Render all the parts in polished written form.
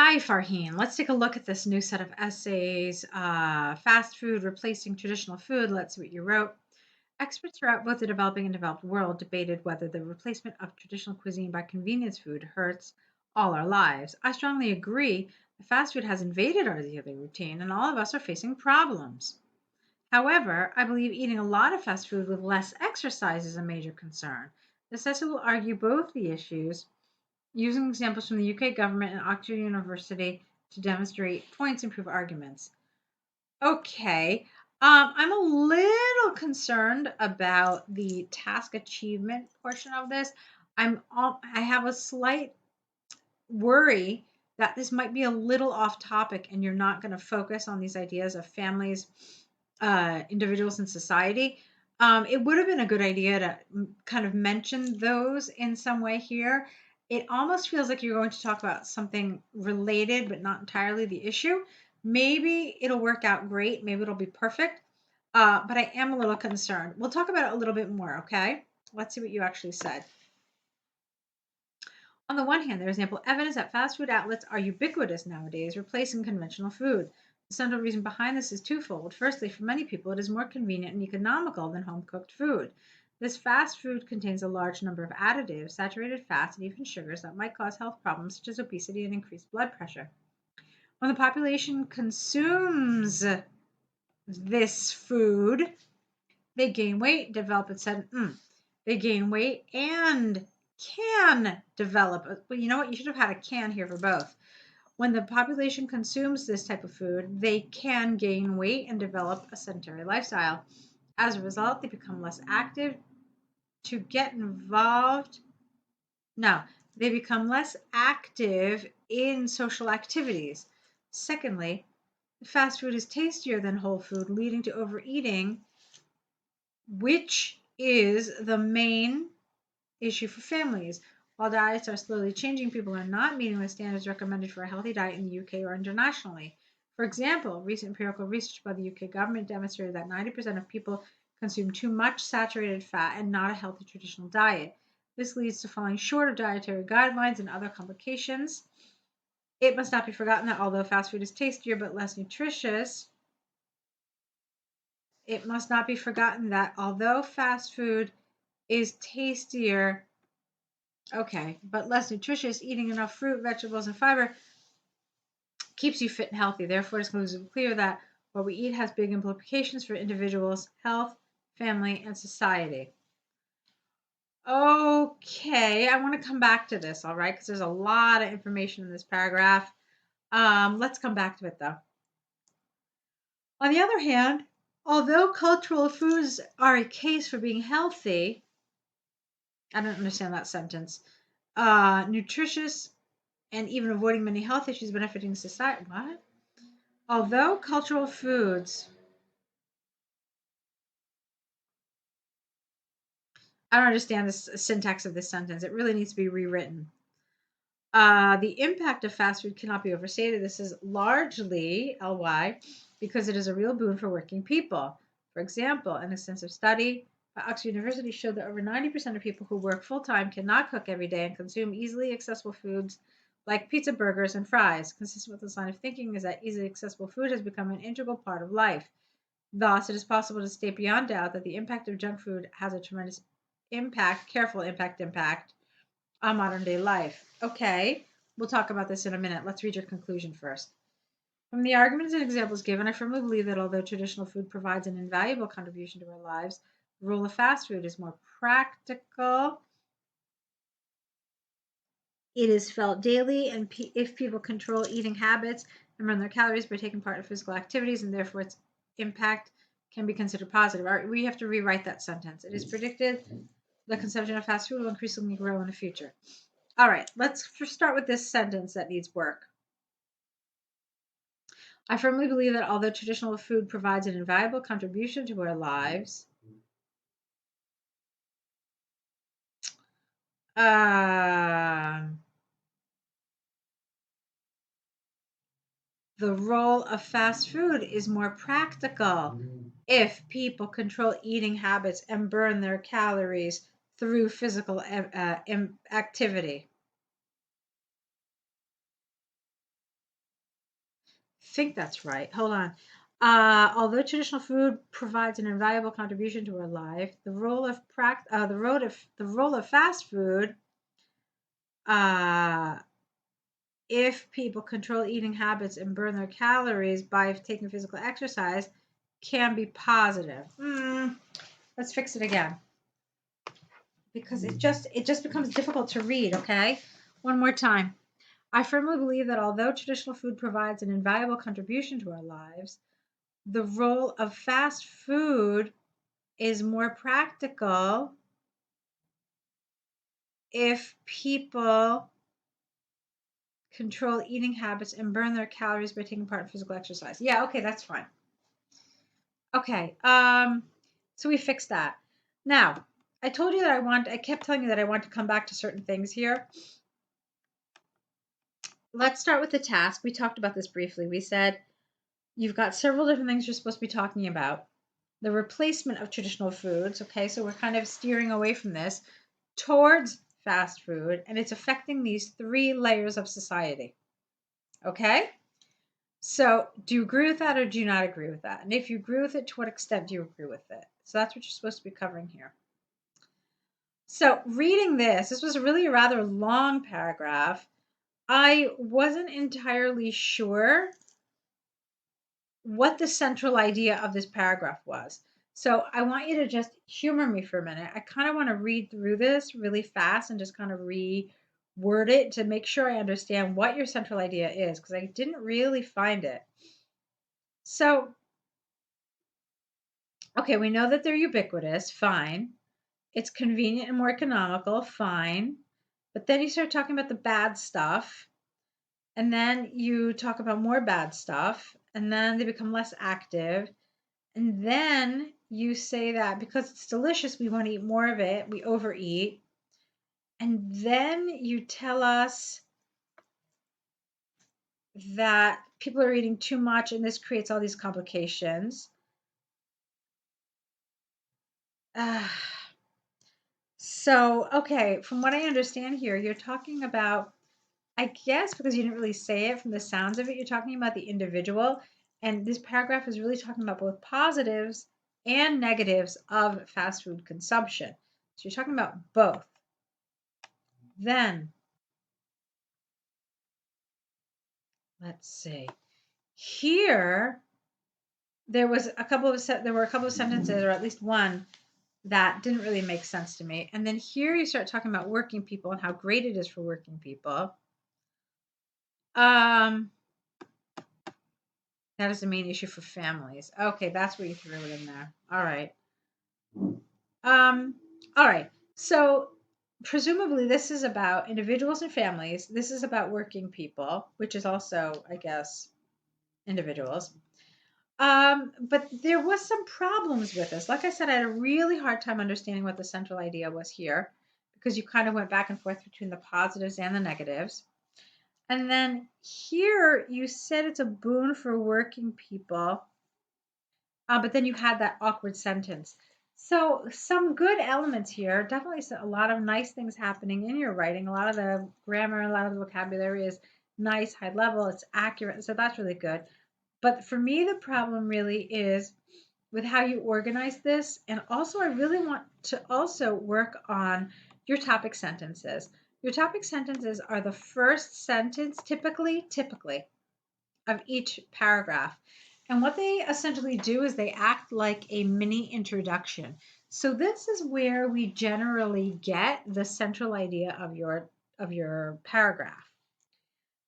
Hi, Farheen. Let's take a look at this new set of essays. Fast food replacing traditional food. Let's see what you wrote. Experts throughout both the developing and developed world debated whether the replacement of traditional cuisine by convenience food hurts all our lives. I strongly agree that fast food has invaded our daily routine and all of us are facing problems. However, I believe eating a lot of fast food with less exercise is a major concern. This essay will argue both the issues using examples from the UK government and Oxford University to demonstrate points and prove arguments. Okay, I'm a little concerned about the task achievement portion of this. I have a slight worry that this might be a little off topic and you're not going to focus on these ideas of families, individuals, and society. It would have been a good idea to kind of mention those in some way here. It almost feels like you're going to talk about something related, but not entirely the issue. Maybe it'll work out great. Maybe it'll be perfect. But I am a little concerned. We'll talk about it a little bit more, okay? Let's see what you actually said. On the one hand, there is ample evidence that fast food outlets are ubiquitous nowadays, replacing conventional food. The central reason behind this is twofold. Firstly, for many people, it is more convenient and economical than home cooked food. This fast food contains a large number of additives, saturated fats, and even sugars that might cause health problems such as obesity and increased blood pressure. When the population consumes this food, they gain weight, develop they gain weight and can develop. Well, you know what? You should have had a can here for both. When the population consumes this type of food, they can gain weight and develop a sedentary lifestyle. As a result, they become less active to get involved. No, they become less active in social activities. Secondly, fast food is tastier than whole food, leading to overeating, which is the main issue for families. While diets are slowly changing, people are not meeting the standards recommended for a healthy diet in the UK or internationally. For example, recent empirical research by the UK government demonstrated that 90% of people consume too much saturated fat and not a healthy traditional diet. This leads to falling short of dietary guidelines and other complications. It must not be forgotten that although fast food is tastier but less nutritious, it must not be forgotten that although fast food is tastier, okay, but less nutritious, eating enough fruit, vegetables, and fiber keeps you fit and healthy. Therefore, it's conclusively clear that what we eat has big implications for individuals' health, family, and society. Okay, I want to come back to this, all right, because there's a lot of information in this paragraph. Let's come back to it, though. On the other hand, although cultural foods are a case for being healthy, I don't understand that sentence. Nutritious and even avoiding many health issues benefiting society. What? Although cultural foods, I don't understand the syntax of this sentence. It really needs to be rewritten. The impact of fast food cannot be overstated. This is largely LY because it is a real boon for working people. For example, an extensive study by Oxford University showed that over 90% of people who work full time cannot cook every day and consume easily accessible foods like pizza, burgers, and fries. Consistent with this line of thinking is that easily accessible food has become an integral part of life. Thus, it is possible to state beyond doubt that the impact of junk food has a tremendous careful impact on modern day life. Okay, we'll talk about this in a minute. Let's read your conclusion first. From the arguments and examples given, I firmly believe that although traditional food provides an invaluable contribution to our lives, the role of fast food is more practical. It is felt daily, and if people control eating habits and run their calories by taking part in physical activities, and therefore its impact can be considered positive. We have to rewrite that sentence. It is predicted the consumption of fast food will increasingly grow in the future. All right, let's start with this sentence that needs work. I firmly believe that although traditional food provides an invaluable contribution to our lives, the role of fast food is more practical if people control eating habits and burn their calories through physical activity. think that's right. Hold on. Although traditional food provides an invaluable contribution to our life, the role of fast food, uh, if people control eating habits and burn their calories by taking physical exercise, can be positive. Let's fix it again because it just becomes difficult to read. Okay, one more time. I firmly believe that although traditional food provides an invaluable contribution to our lives, the role of fast food is more practical if people control eating habits and burn their calories by taking part in physical exercise. Yeah, okay, that's fine. Okay, so we fixed that. Now, I told you that I kept telling you that I want to come back to certain things here. Let's start with the task. We talked about this briefly. We said you've got several different things you're supposed to be talking about. The replacement of traditional foods. Okay, so we're kind of steering away from this towards fast food, and it's affecting these 3 layers of society. Okay? So, do you agree with that or do you not agree with that? And if you agree with it, to what extent do you agree with it? So, that's what you're supposed to be covering here. So, reading this was really a rather long paragraph. I wasn't entirely sure what the central idea of this paragraph was. So I want you to just humor me for a minute. I kind of want to read through this really fast and just kind of reword it to make sure I understand what your central idea is, because I didn't really find it. So, okay, we know that they're ubiquitous, fine. It's convenient and more economical, fine. But then you start talking about the bad stuff, and then you talk about more bad stuff, and then they become less active. And then you say that because it's delicious, we want to eat more of it. We overeat. And then you tell us that people are eating too much and this creates all these complications. So, okay, from what I understand here, you're talking about, I guess, because you didn't really say it from the sounds of it, you're talking about the individual. And this paragraph is really talking about both positives and negatives of fast food consumption. So you're talking about both. Then, let's see. Here, there were a couple of sentences, or at least one, that didn't really make sense to me. And then here you start talking about working people and how great it is for working people. That is the main issue for families. Okay, that's where you threw it in there. All right. All right. So presumably this is about individuals and families. This is about working people, which is also, I guess, individuals. But there was some problems with this. Like I said, I had a really hard time understanding what the central idea was here because you kind of went back and forth between the positives and the negatives. And then here you said it's a boon for working people, but then you had that awkward sentence. So some good elements here. Definitely a lot of nice things happening in your writing. A lot of the grammar, a lot of the vocabulary is nice, high level. It's accurate. So that's really good. But for me, the problem really is with how you organize this. And also, I really want to also work on your topic sentences. Your topic sentences are the first sentence, typically, of each paragraph. And what they essentially do is they act like a mini introduction. So this is where we generally get the central idea of your paragraph.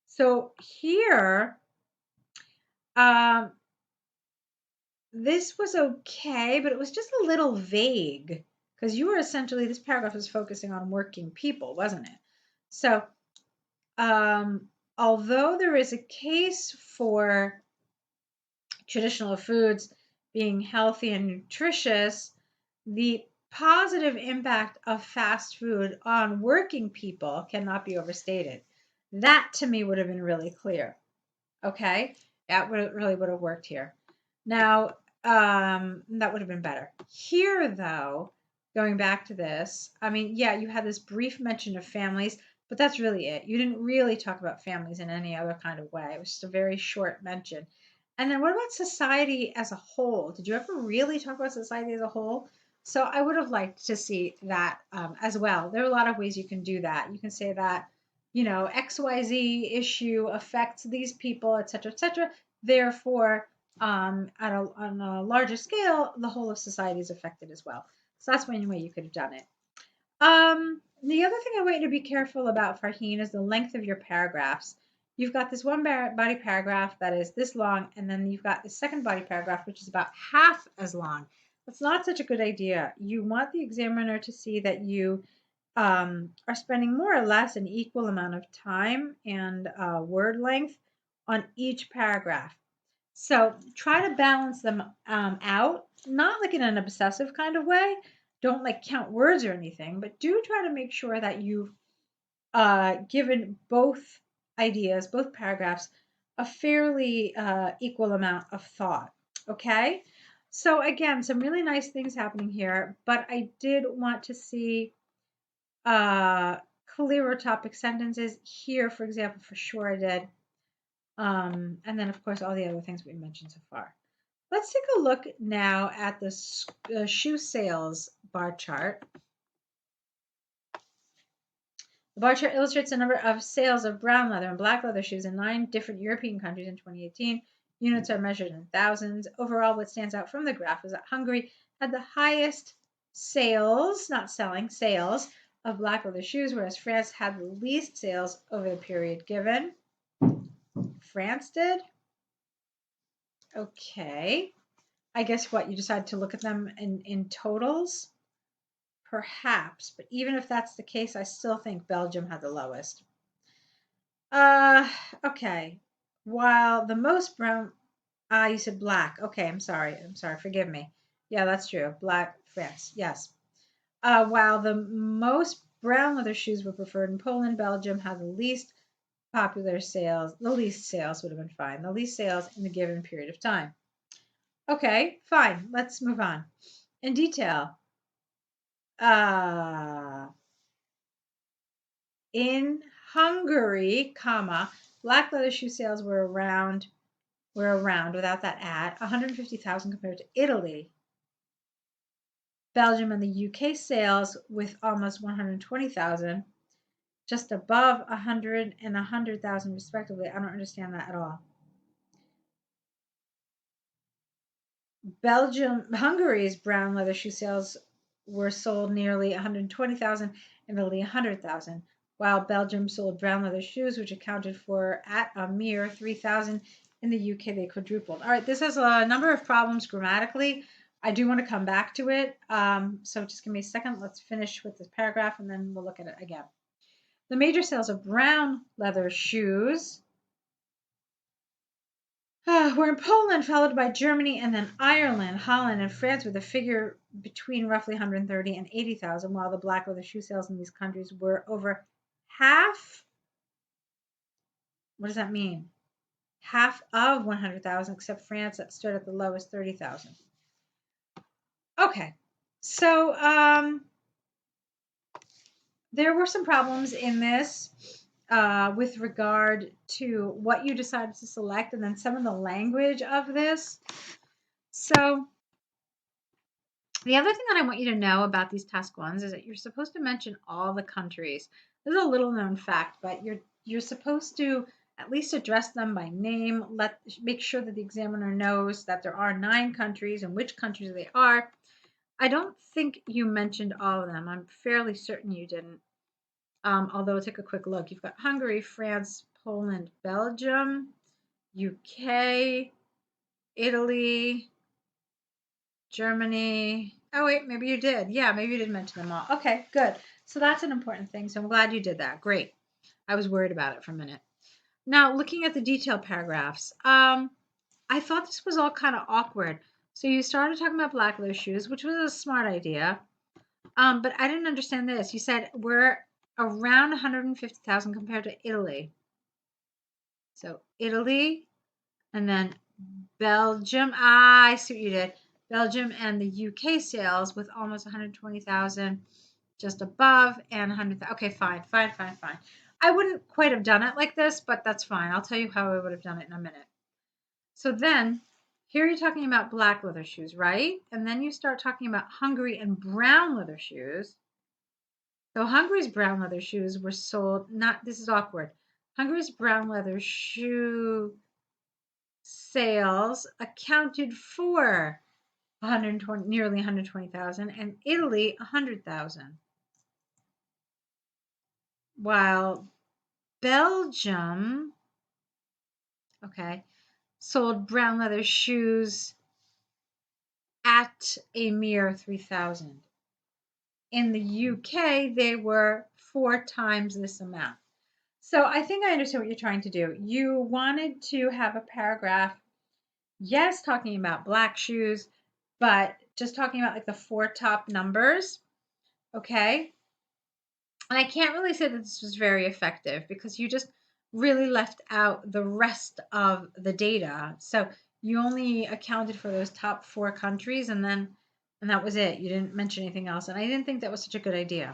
So here, this was okay, but it was just a little vague because you were essentially, this paragraph was focusing on working people, wasn't it? So, although there is a case for traditional foods being healthy and nutritious, the positive impact of fast food on working people cannot be overstated. That to me would have been really clear. Okay, that really would have worked here. Now, that would have been better. Here, though, going back to this, I mean, yeah, you had this brief mention of families. But that's really it. You didn't really talk about families in any other kind of way. It was just a very short mention. And then what about society as a whole? Did you ever really talk about society as a whole? So I would have liked to see that as well. There are a lot of ways you can do that. You can say that, XYZ issue affects these people, et cetera, et cetera. Therefore, on a larger scale, the whole of society is affected as well. So that's one way you could have done it. The other thing I want you to be careful about, Farheen, is the length of your paragraphs. You've got this one body paragraph that is this long, and then you've got the second body paragraph, which is about half as long. That's not such a good idea. You want the examiner to see that you are spending more or less an equal amount of time and word length on each paragraph. So try to balance them out, not like in an obsessive kind of way. Don't like count words or anything, but do try to make sure that you've given both ideas, both paragraphs, a fairly equal amount of thought. Okay? So, again, some really nice things happening here, but I did want to see clearer topic sentences here, for example, for sure I did. And then, of course, all the other things we mentioned so far. Let's take a look now at the shoe sales bar chart. The bar chart illustrates the number of sales of brown leather and black leather shoes in 9 different European countries in 2018. Units are measured in thousands. Overall, what stands out from the graph is that Hungary had the highest sales, not selling, sales of black leather shoes, whereas France had the least sales over the period given. France did. Okay. I guess what, you decide to look at them in totals? Perhaps, but even if that's the case, I still think Belgium had the lowest. Okay. While the most brown, you said black. Okay, I'm sorry. Forgive me. Yeah, that's true. Black, France. Yes. While the most brown leather shoes were preferred in Poland, Belgium had the least popular sales. The least sales would have been fine. The least sales in the given period of time. Okay, fine. Let's move on. In detail. In Hungary, black leather shoe sales were around without that at 150,000 compared to Italy. Belgium and the UK sales with almost 120,000, just above 100 and 100,000 respectively. I don't understand that at all. Hungary's brown leather shoe sales were sold nearly 120,000 and Italy 100,000, while Belgium sold brown leather shoes, which accounted for at a mere 3,000. In the UK, they quadrupled. All right, this has a number of problems grammatically. I do want to come back to it. So just give me a second. Let's finish with this paragraph and then we'll look at it again. The major sales of brown leather shoes were in Poland, followed by Germany, and then Ireland, Holland, and France, with a figure between roughly 130 and 80,000, while the black leather shoe sales in these countries were over half. What does that mean? Half of 100,000, except France, that stood at the lowest, 30,000. Okay, so there were some problems in this with regard to what you decided to select and then some of the language of this. So the other thing that I want you to know about these task ones is that you're supposed to mention all the countries. This is a little known fact, but you're supposed to at least address them by name. Make sure that the examiner knows that there are 9 countries and which countries they are. I don't think you mentioned all of them. I'm fairly certain you didn't. Although take a quick look. You've got Hungary, France, Poland, Belgium, UK, Italy, Germany. Oh, wait, maybe you did. Yeah, maybe you did mention them all. Okay, good. So that's an important thing. So I'm glad you did that. Great. I was worried about it for a minute. Now, looking at the detailed paragraphs, I thought this was all kind of awkward. So you started talking about black leather shoes, which was a smart idea. But I didn't understand this. You said we're around 150,000 compared to Italy. So Italy and then Belgium. I see what you did. Belgium and the UK sales with almost 120,000 just above, and 100,000. Okay, fine. I wouldn't quite have done it like this, but that's fine. I'll tell you how I would have done it in a minute. So then, here you're talking about black leather shoes, right? And then you start talking about Hungary and brown leather shoes. So Hungary's brown leather shoes were sold, this is awkward. Hungary's brown leather shoe sales accounted for 120, nearly 120,000, and Italy 100,000. While Belgium, okay, sold brown leather shoes at a mere 3,000. In the UK, they were 4 times this amount. So I think I understand what you're trying to do. You wanted to have a paragraph, yes, talking about black shoes, but just talking about like the 4 top numbers, okay? And I can't really say that this was very effective because you just really left out the rest of the data. So you only accounted for those top 4 countries and that was it. You didn't mention anything else. And I didn't think that was such a good idea.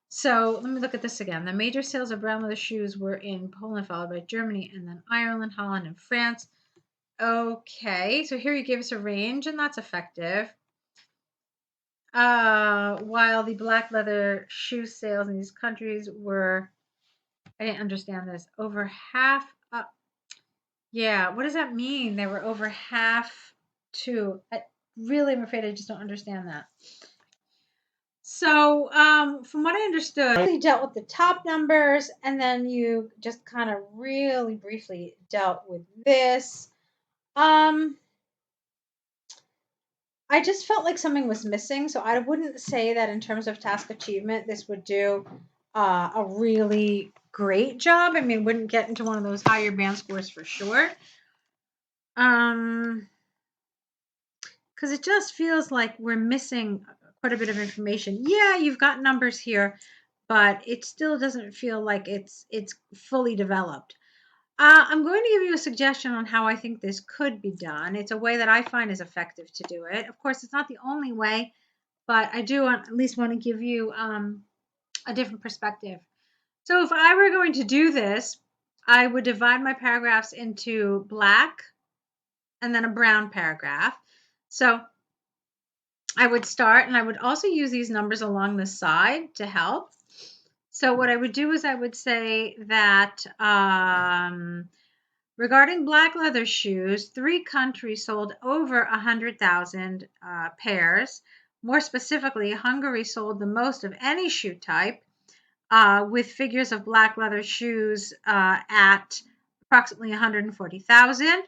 So let me look at this again. The major sales of brown leather shoes were in Poland, followed by Germany, and then Ireland, Holland, and France. Okay, so here you gave us a range, and that's effective. While the black leather shoe sales in these countries were, I didn't understand this, over half. Yeah, what does that mean? They were over half to. I really am afraid I just don't understand that. So, from what I understood, you dealt with the top numbers, and then you just kind of really briefly dealt with this. I just felt like something was missing, so I wouldn't say that in terms of task achievement, this would do a really great job. I mean, wouldn't get into one of those higher band scores for sure. Because it just feels like we're missing quite a bit of information. Yeah, you've got numbers here, but it still doesn't feel like it's fully developed. I'm going to give you a suggestion on how I think this could be done. It's a way that I find is effective to do it. Of course, it's not the only way, but I do at least want to give you a different perspective. So if I were going to do this, I would divide my paragraphs into black and then a brown paragraph. So I would start, and I would also use these numbers along the side to help. So what I would do is I would say that regarding black leather shoes, 3 countries sold over 100,000 pairs. More specifically, Hungary sold the most of any shoe type, with figures of black leather shoes at approximately 140,000.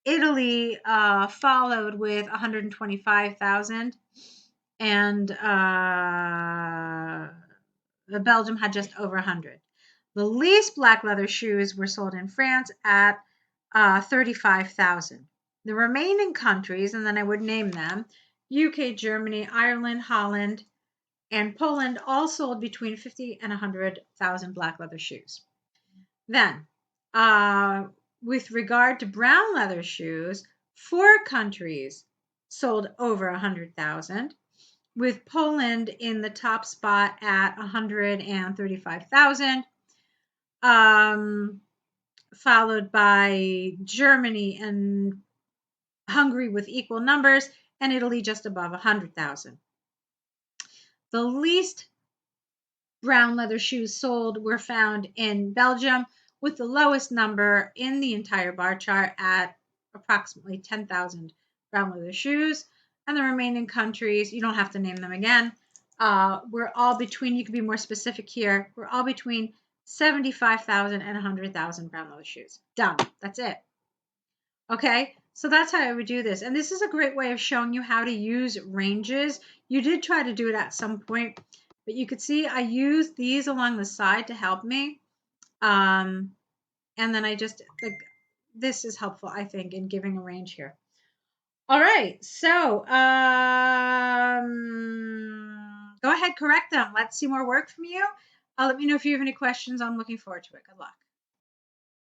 Italy followed with 125,000, and Belgium had just over 100. The least black leather shoes were sold in France at 35,000. The remaining countries, and then I would name them, UK, Germany, Ireland, Holland, and Poland, all sold between 50 and 100,000 black leather shoes. Then, with regard to brown leather shoes, 4 countries sold over 100,000, with Poland in the top spot at 135,000, followed by Germany and Hungary with equal numbers, and Italy just above 100,000. The least brown leather shoes sold were found in Belgium, with the lowest number in the entire bar chart at approximately 10,000 brown leather shoes. And the remaining countries, you don't have to name them again, we're all between, you can be more specific here, we're all between 75,000 and 100,000 brown leather shoes. Done. That's it. Okay, so that's how I would do this. And this is a great way of showing you how to use ranges. You did try to do it at some point, but you could see I used these along the side to help me. And then I just, like, this is helpful, I think, in giving a range here. All right, so go ahead, correct them. Let's see more work from you. Let me know if you have any questions. I'm looking forward to it. Good luck.